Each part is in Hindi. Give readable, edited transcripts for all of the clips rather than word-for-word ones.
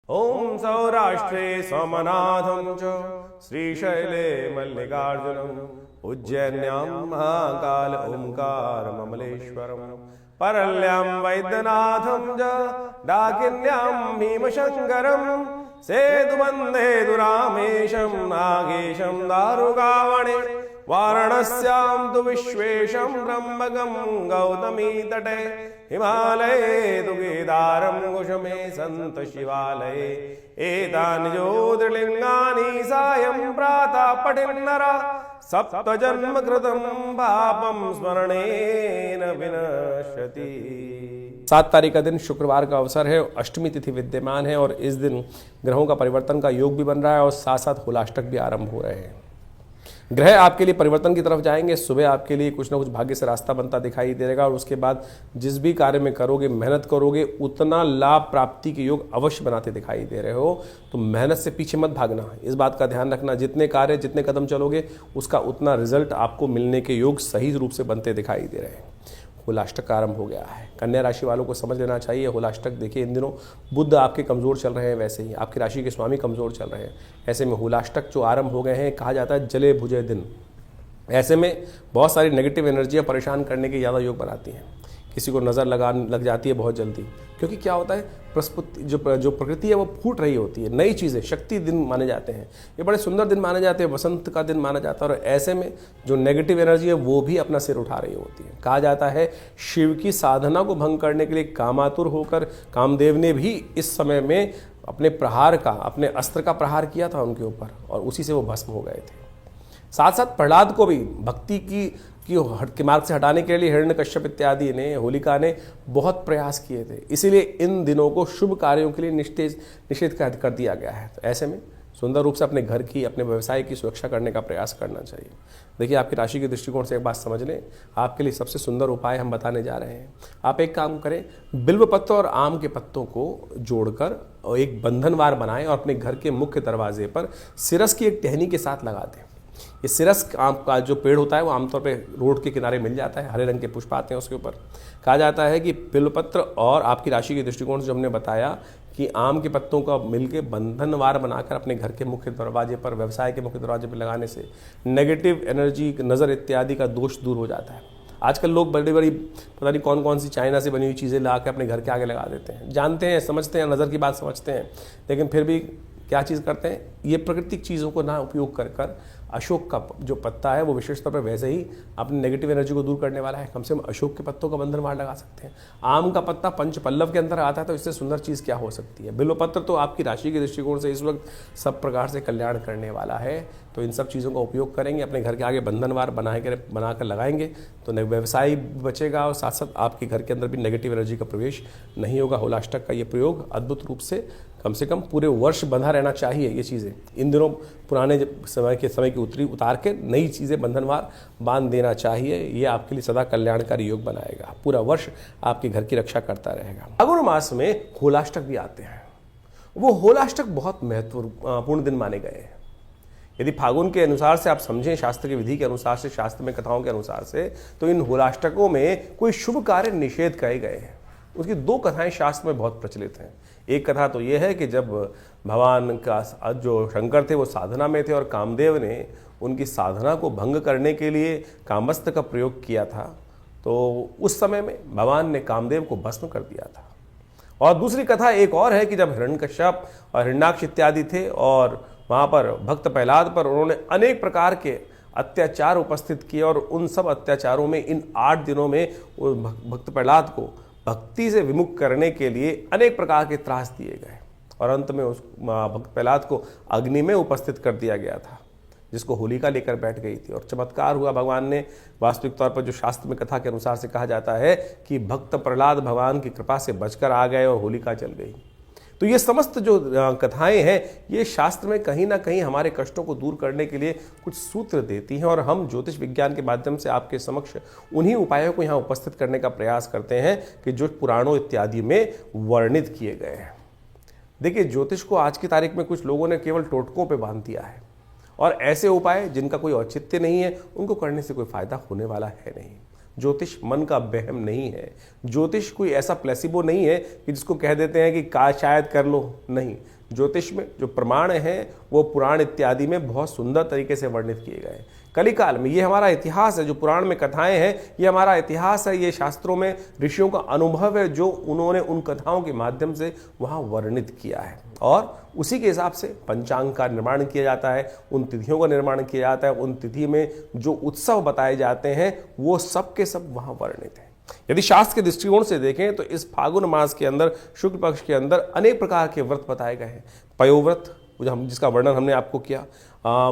ओम सौराष्ट्रे सोमनाथं च श्रीशैले मल्लिकार्जुनम् उज्जैन्यां महाकाल ओंकार ममलेश्वरम् परल्यां वैद्यनाथं च डाकिन्यां भीमशङ्करम् सेतुबन्धे रामेशं नागेशं दारुकावणे वाराणस्यां तु विश्वेशं त्र्यम्बकं गौतमी तटे हिमालये तु केदारं कुसुमे सन्त शिवालये एतानि ज्योतिर्लिङ्गानि सायं प्रातः पठेन्नरः सप्तजन्म कृतं पापं स्मरणेन विनश्यति। 7 तारीख का दिन शुक्रवार का अवसर है, अष्टमी तिथि विद्यमान है और इस दिन ग्रहों का परिवर्तन का योग भी बन रहा है और साथ साथ होलाष्टक भी आरंभ हो रहे हैं। ग्रह आपके लिए परिवर्तन की तरफ जाएंगे। सुबह आपके लिए कुछ ना कुछ भाग्य से रास्ता बनता दिखाई दे देगा और उसके बाद जिस भी कार्य में करोगे, मेहनत करोगे, उतना लाभ प्राप्ति के योग अवश्य बनाते दिखाई दे रहे हो। तो मेहनत से पीछे मत भागना, इस बात का ध्यान रखना। जितने कार्य, जितने कदम चलोगे उसका उतना रिजल्ट आपको मिलने के योग सही रूप से बनते दिखाई दे रहे हैं। होलाष्टक आरंभ हो गया है। कन्या राशि वालों को समझ लेना चाहिए होलाष्टक, देखिए इन दिनों बुध आपके कमज़ोर चल रहे हैं, वैसे ही आपकी राशि के स्वामी कमज़ोर चल रहे हैं। ऐसे में होलाष्टक जो आरंभ हो गए हैं, कहा जाता है जले भुजे दिन। ऐसे में बहुत सारी नेगेटिव एनर्जियाँ परेशान करने के ज़्यादा योग बनाती हैं। किसी को नज़र लग जाती है बहुत जल्दी, क्योंकि क्या होता है, प्रस्फुति जो प्रकृति है वो फूट रही होती है। नई चीज़ें, शक्ति दिन माने जाते हैं, ये बड़े सुंदर दिन माने जाते हैं, वसंत का दिन माना जाता है। और ऐसे में जो नेगेटिव एनर्जी है वो भी अपना सिर उठा रही होती है। कहा जाता है शिव की साधना को भंग करने के लिए कामातुर होकर कामदेव ने भी इस समय में अपने प्रहार का, अपने अस्त्र का प्रहार किया था उनके ऊपर और उसी से वो भस्म हो गए थे। साथ साथ प्रहलाद को भी भक्ति की के मार्ग से हटाने के लिए हिरण्यकश्यप इत्यादि ने, होलिका ने बहुत प्रयास किए थे। इसीलिए इन दिनों को शुभ कार्यों के लिए निषेध कर दिया गया है। तो ऐसे में सुंदर रूप से अपने घर की, अपने व्यवसाय की सुरक्षा करने का प्रयास करना चाहिए। देखिए आपकी राशि के दृष्टिकोण से एक बात समझ लें, आपके लिए सबसे सुंदर उपाय हम बताने जा रहे हैं। आप एक काम करें, बिल्व पत्तों और आम के पत्तों को जोड़कर एक बंधनवार बनाएं और अपने घर के मुख्य दरवाजे पर सिरस की एक टहनी के साथ लगा दें। ये सिरस आम का जो पेड़ होता है वो आमतौर पे रोड के किनारे मिल जाता है, हरे रंग के पुष्प आते हैं उसके ऊपर। कहा जाता है कि बिल्वपत्र और आपकी राशि के दृष्टिकोण से जो हमने बताया कि आम के पत्तों का मिलके बंधनवार बनाकर अपने घर के मुख्य दरवाजे पर, व्यवसाय के मुख्य दरवाजे पर लगाने से नेगेटिव एनर्जी, नज़र इत्यादि का दोष दूर हो जाता है। आजकल लोग बड़ी बड़ी पता नहीं कौन कौन सी चाइना से बनी हुई चीज़ें ला के अपने घर के आगे लगा देते हैं। जानते हैं, समझते हैं, नज़र की बात समझते हैं, लेकिन फिर भी क्या चीज़ करते हैं, ये प्राकृतिक चीज़ों को ना उपयोग कर अशोक का जो पत्ता है वो विशेष तौर पर वैसे ही अपनी नेगेटिव एनर्जी को दूर करने वाला है। कम से कम अशोक के पत्तों का बंधनवार लगा सकते हैं। आम का पत्ता पंच पल्लव के अंदर आता है, तो इससे सुंदर चीज़ क्या हो सकती है। बिल्वपत्र तो आपकी राशि के दृष्टिकोण से इस वक्त सब प्रकार से कल्याण करने वाला है। तो इन सब चीज़ों का उपयोग करेंगे, अपने घर के आगे बंधनवार बनाकर लगाएंगे तो व्यवसाय बचेगा और साथ साथ आपके घर के अंदर भी नेगेटिव एनर्जी का प्रवेश नहीं होगा। होलाष्टक का ये प्रयोग अद्भुत रूप से कम पूरे वर्ष बंधा रहना चाहिए। ये चीज़ें इन दिनों पुराने समय की उतार के नई चीज़ें बंधनवार बांध देना चाहिए। ये आपके लिए सदा कल्याणकारी योग बनाएगा, पूरा वर्ष आपके घर की रक्षा करता रहेगा। फागुन मास में होलाष्टक भी आते हैं। वो होलाष्टक बहुत महत्वपूर्ण दिन माने गए हैं। यदि फागुन के अनुसार से आप समझें, शास्त्र की विधि के अनुसार से, शास्त्र में कथाओं के अनुसार से, तो इन होलाष्टकों में कोई शुभ कार्य निषेध कहे गए हैं। उसकी 2 कथाएं शास्त्र में बहुत प्रचलित हैं। एक कथा तो ये है कि जब भगवान का जो शंकर थे वो साधना में थे और कामदेव ने उनकी साधना को भंग करने के लिए कामस्त्र का प्रयोग किया था, तो उस समय में भगवान ने कामदेव को भस्म कर दिया था। और दूसरी कथा एक और है कि जब हिरण्यकश्यप और हिरण्याक्ष इत्यादि थे और वहाँ पर भक्त प्रहलाद पर उन्होंने अनेक प्रकार के अत्याचार उपस्थित किए और उन सब अत्याचारों में इन 8 दिनों में भक्त प्रहलाद को भक्ति से विमुख करने के लिए अनेक प्रकार के त्रास दिए गए और अंत में उस भक्त प्रहलाद को अग्नि में उपस्थित कर दिया गया था, जिसको होलिका लेकर बैठ गई थी। और चमत्कार हुआ, भगवान ने वास्तविक तौर पर जो शास्त्र में कथा के अनुसार से कहा जाता है कि भक्त प्रहलाद भगवान की कृपा से बचकर आ गए और होलिका जल गई। तो ये समस्त जो कथाएं हैं ये शास्त्र में कहीं ना कहीं हमारे कष्टों को दूर करने के लिए कुछ सूत्र देती हैं और हम ज्योतिष विज्ञान के माध्यम से आपके समक्ष उन्हीं उपायों को यहाँ उपस्थित करने का प्रयास करते हैं कि जो पुराणों इत्यादि में वर्णित किए गए हैं। देखिए, ज्योतिष को आज की तारीख में कुछ लोगों ने केवल टोटकों पर बांध दिया है और ऐसे उपाय जिनका कोई औचित्य नहीं है उनको करने से कोई फायदा होने वाला है नहीं। ज्योतिष मन का वहम नहीं है। ज्योतिष कोई ऐसा प्लेसिबो नहीं है कि जिसको कह देते हैं कि का शायद कर लो, नहीं। ज्योतिष में जो प्रमाण हैं वो पुराण इत्यादि में बहुत सुंदर तरीके से वर्णित किए गए हैं। कलिकाल में ये हमारा इतिहास है, जो पुराण में कथाएं हैं ये हमारा इतिहास है, ये शास्त्रों में ऋषियों का अनुभव है जो उन्होंने उन कथाओं के माध्यम से वहाँ वर्णित किया है, और उसी के हिसाब से पंचांग का निर्माण किया जाता है, उन तिथियों का निर्माण किया जाता है, उन तिथि में जो उत्सव बताए जाते हैं वो सब के सब वहाँ वर्णित हैं। यदि शास्त्र के दृष्टिकोण से देखें तो इस फागुन मास के अंदर शुक्ल पक्ष के अंदर अनेक प्रकार के व्रत बताए गए हैं। पयोव्रत जिसका वर्णन हमने आपको किया,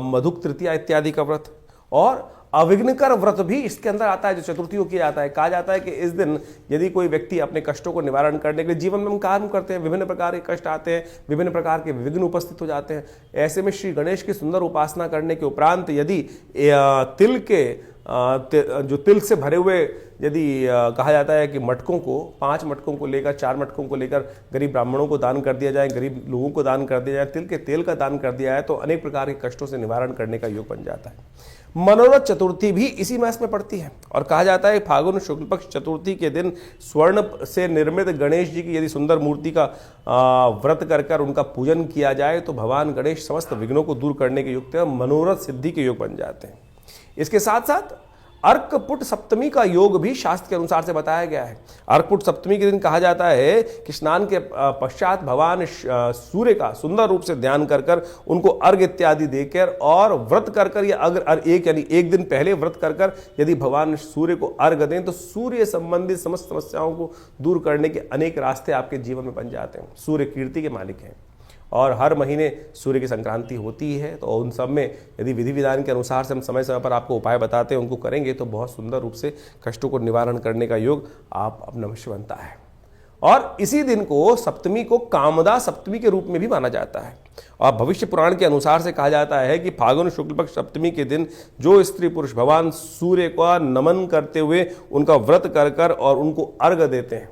मधुक तृतीया इत्यादि का व्रत, और अविघ्नकर व्रत भी इसके अंदर आता है जो चतुर्थियों किया जाता है। कहा जाता है कि इस दिन यदि कोई व्यक्ति अपने कष्टों को निवारण करने के लिए जीवन में हम काम करते हैं, विभिन्न प्रकार के कष्ट आते हैं, विभिन्न प्रकार के विघ्न उपस्थित हो जाते हैं, ऐसे में श्री गणेश की सुंदर उपासना करने के उपरांत यदि तिल के जो तिल से भरे हुए यदि कहा जाता है कि मटकों को 5 मटकों को लेकर 4 मटकों को लेकर गरीब ब्राह्मणों को दान कर दिया जाए, गरीब लोगों को दान कर दिया जाए, तिल के तेल का दान कर दिया जाए तो अनेक प्रकार के कष्टों से निवारण करने का योग बन जाता है। मनोरथ चतुर्थी भी इसी मास में पड़ती है, और कहा जाता है फागुन शुक्ल पक्ष चतुर्थी के दिन स्वर्ण से निर्मित गणेश जी की यदि सुंदर मूर्ति का व्रत कर कर उनका पूजन किया जाए तो भगवान गणेश समस्त विघ्नों को दूर करने के युक्त मनोरथ सिद्धि के योग बन जाते हैं। इसके साथ साथ अर्कपुट सप्तमी का योग भी शास्त्र के अनुसार से बताया गया है। अर्कपुट सप्तमी के दिन कहा जाता है कि स्नान के पश्चात भगवान सूर्य का सुंदर रूप से ध्यान कर कर उनको अर्घ इत्यादि देकर और व्रत कर कर, या अगर एक दिन पहले व्रत कर कर यदि भगवान सूर्य को अर्घ दें तो सूर्य संबंधित समस्त समस्याओं को दूर करने के अनेक रास्ते आपके जीवन में बन जाते हैं। सूर्य कीर्ति के मालिक हैं और हर महीने सूर्य की संक्रांति होती है, तो उन सब में यदि विधि विधान के अनुसार से हम समय समय पर आपको उपाय बताते हैं, उनको करेंगे तो बहुत सुंदर रूप से कष्टों को निवारण करने का योग आप अपना अवश्य बनता है। और इसी दिन को सप्तमी को कामदा सप्तमी के रूप में भी माना जाता है, और भविष्य पुराण के अनुसार से कहा जाता है कि फागुन शुक्ल पक्ष सप्तमी के दिन जो स्त्री पुरुष भगवान सूर्य का नमन करते हुए उनका व्रत कर कर और उनको अर्घ देते हैं,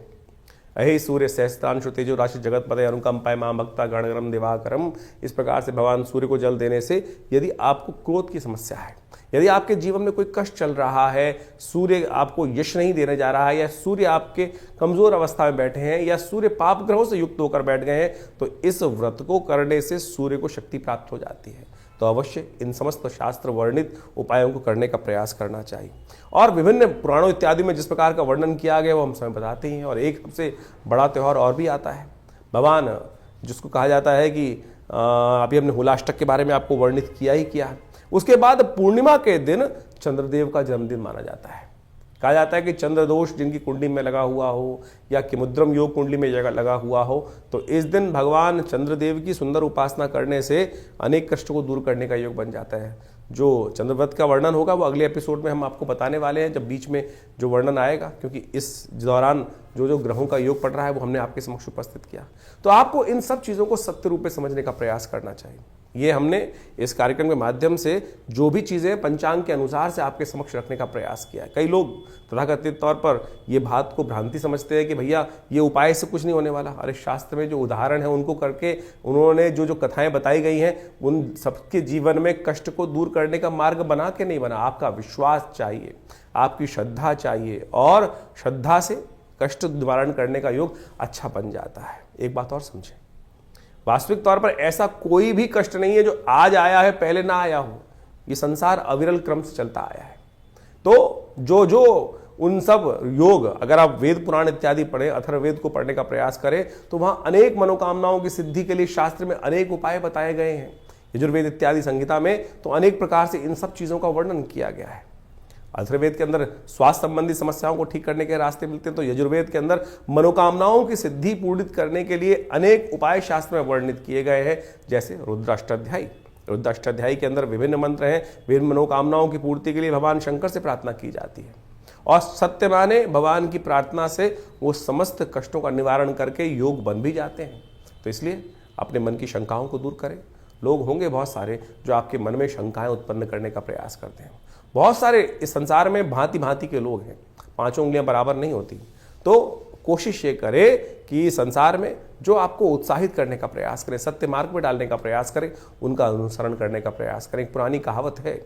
अहि सूर्य सहस्त्रांशु तेजो राशि जगत पदे अनुकंपाय मां भक्ता गणगरम दिवाकरम, इस प्रकार से भगवान सूर्य को जल देने से यदि आपको क्रोध की समस्या है, यदि आपके जीवन में कोई कष्ट चल रहा है, सूर्य आपको यश नहीं देने जा रहा है, या सूर्य आपके कमजोर अवस्था में बैठे हैं, या सूर्य पाप ग्रहों से युक्त होकर बैठ गए हैं, तो इस व्रत को करने से सूर्य को शक्ति प्राप्त हो जाती है। तो अवश्य इन समस्त शास्त्र वर्णित उपायों को करने का प्रयास करना चाहिए। और विभिन्न पुराणों इत्यादि में जिस प्रकार का वर्णन किया गया वो हम समय बताते ही हैं। और एक सबसे बड़ा त्यौहार और भी आता है, भगवान जिसको कहा जाता है कि अभी हमने हुलाष्टक के बारे में आपको वर्णित किया ही किया है। उसके बाद पूर्णिमा के दिन चंद्रदेव का जन्मदिन माना जाता है। कहा जाता है कि चंद्र दोष जिनकी कुंडली में लगा हुआ हो या किमुद्रम योग कुंडली में लगा हुआ हो, तो इस दिन भगवान चंद्रदेव की सुंदर उपासना करने से अनेक कष्टों को दूर करने का योग बन जाता है। जो चंद्रव्रत का वर्णन होगा वो अगले एपिसोड में हम आपको बताने वाले हैं, जब बीच में जो वर्णन आएगा, क्योंकि इस दौरान जो ग्रहों का योग पड़ रहा है वो हमने आपके समक्ष उपस्थित किया। तो आपको इन सब चीज़ों को सत्य रूप में समझने का प्रयास करना चाहिए। ये हमने इस कार्यक्रम के माध्यम से जो भी चीज़ें पंचांग के अनुसार से आपके समक्ष रखने का प्रयास किया है। कई लोग तथाकथित तौर पर ये बात को भ्रांति समझते हैं कि भैया ये उपाय से कुछ नहीं होने वाला। अरे शास्त्र में जो उदाहरण है उनको करके उन्होंने जो कथाएं बताई गई हैं उन सबके जीवन में कष्ट को दूर करने का मार्ग बना के नहीं बना। आपका विश्वास चाहिए, आपकी श्रद्धा चाहिए, और श्रद्धा से कष्ट निवारण करने का योग अच्छा बन जाता है। एक बात और समझें, वास्तविक तौर पर ऐसा कोई भी कष्ट नहीं है जो आज आया है पहले ना आया हो। ये संसार अविरल क्रम से चलता आया है। तो जो उन सब योग, अगर आप वेद पुराण इत्यादि पढ़ें, अथर्ववेद को पढ़ने का प्रयास करें, तो वहां अनेक मनोकामनाओं की सिद्धि के लिए शास्त्र में अनेक उपाय बताए गए हैं। यजुर्वेद इत्यादि संहिता में तो अनेक प्रकार से इन सब चीजों का वर्णन किया गया है। अथर्ववेद के अंदर स्वास्थ्य संबंधी समस्याओं को ठीक करने के रास्ते मिलते हैं, तो यजुर्वेद के अंदर मनोकामनाओं की सिद्धि पूर्णित करने के लिए अनेक उपाय शास्त्र में वर्णित किए गए हैं, जैसे रुद्राष्टाध्यायी। रुद्राष्टाध्यायी के अंदर विभिन्न मंत्र हैं, विभिन्न मनोकामनाओं की पूर्ति के लिए भगवान शंकर से प्रार्थना की जाती है, और सत्य माने भगवान की प्रार्थना से वो समस्त कष्टों का निवारण करके योग बन भी जाते हैं। तो इसलिए अपने मन की शंकाओं को दूर करें। लोग होंगे बहुत सारे जो आपके मन में शंकाएं उत्पन्न करने का प्रयास करते हैं। बहुत सारे इस संसार में भांति भांति के लोग हैं, 5 उंगलियां बराबर नहीं होती। तो कोशिश ये करें कि संसार में जो आपको उत्साहित करने का प्रयास करें, सत्य मार्ग में डालने का प्रयास करें, उनका अनुसरण करने का प्रयास करें। एक पुरानी कहावत है,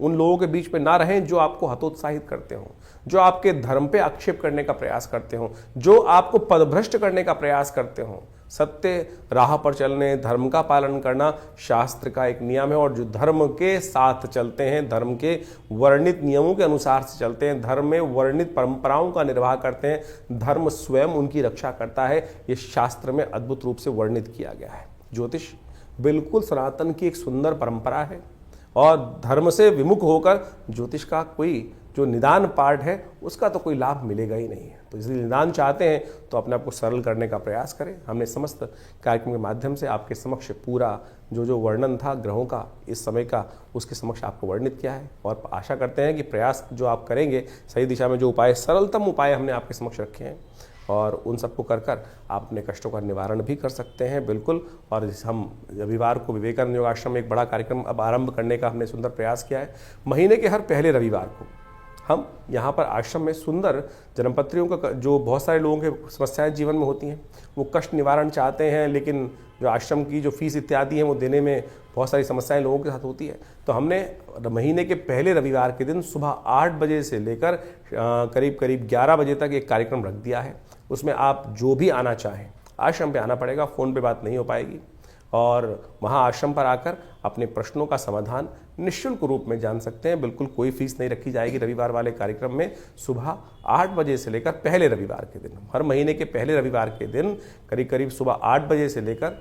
उन लोगों के बीच में ना रहें जो आपको हतोत्साहित करते हो, जो आपके धर्म पे आक्षेप करने का प्रयास करते हो, जो आपको पदभ्रष्ट करने का प्रयास करते हो। सत्य राह पर चलने, धर्म का पालन करना शास्त्र का एक नियम है, और जो धर्म के साथ चलते हैं, धर्म के वर्णित नियमों के अनुसार से चलते हैं, धर्म में वर्णित परंपराओं का निर्वाह करते हैं, धर्म स्वयं उनकी रक्षा करता है। ये शास्त्र में अद्भुत रूप से वर्णित किया गया है। ज्योतिष बिल्कुल सनातन की एक सुंदर परंपरा है, और धर्म से विमुख होकर ज्योतिष का कोई जो निदान पार्ट है उसका तो कोई लाभ मिलेगा ही नहीं है। तो इसलिए निदान चाहते हैं तो अपने आप को सरल करने का प्रयास करें। हमने समस्त कार्यक्रम के माध्यम से आपके समक्ष पूरा जो वर्णन था ग्रहों का इस समय का, उसके समक्ष आपको वर्णित किया है, और आशा करते हैं कि प्रयास जो आप करेंगे सही दिशा में, जो उपाय सरलतम उपाय हमने आपके समक्ष रखे हैं, और उन सबको कर आप अपने कष्टों का निवारण भी कर सकते हैं बिल्कुल। और हम रविवार को विवेकानंद योगाश्रम में एक बड़ा कार्यक्रम अब आरंभ करने का हमने सुंदर प्रयास किया है। महीने के हर पहले रविवार को हम यहाँ पर आश्रम में सुंदर जन्मपत्रियों का, जो बहुत सारे लोगों के समस्याएं जीवन में होती हैं, वो कष्ट निवारण चाहते हैं, लेकिन जो आश्रम की जो फीस इत्यादि है वो देने में बहुत सारी समस्याएं लोगों के साथ होती है। तो हमने महीने के पहले रविवार के दिन सुबह 8 बजे से लेकर करीब 11 बजे तक एक कार्यक्रम रख दिया है। उसमें आप जो भी आना चाहें, आश्रम पे आना पड़ेगा, फ़ोन पे बात नहीं हो पाएगी, और वहाँ आश्रम पर आकर अपने प्रश्नों का समाधान निःशुल्क रूप में जान सकते हैं। बिल्कुल कोई फीस नहीं रखी जाएगी रविवार वाले कार्यक्रम में। सुबह 8 बजे से लेकर पहले रविवार के दिन, हर महीने के पहले रविवार के दिन करीब सुबह 8 बजे से लेकर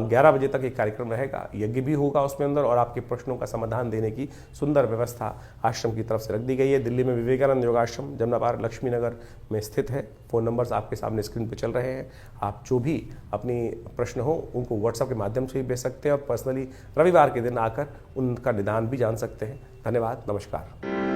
11 बजे तक एक कार्यक्रम रहेगा। यज्ञ भी होगा उसमें अंदर, और आपके प्रश्नों का समाधान देने की सुंदर व्यवस्था आश्रम की तरफ से रख दी गई है। दिल्ली में विवेकानंद योगाश्रम जमुना पार लक्ष्मी नगर में स्थित है। फ़ोन नंबर्स आपके सामने स्क्रीन पर चल रहे हैं। आप जो भी अपनी प्रश्न हो उनको व्हाट्सएप के माध्यम से भी भेज सकते हैं, और पर्सनली रविवार के दिन आकर उनका निदान भी जान सकते हैं। धन्यवाद, नमस्कार।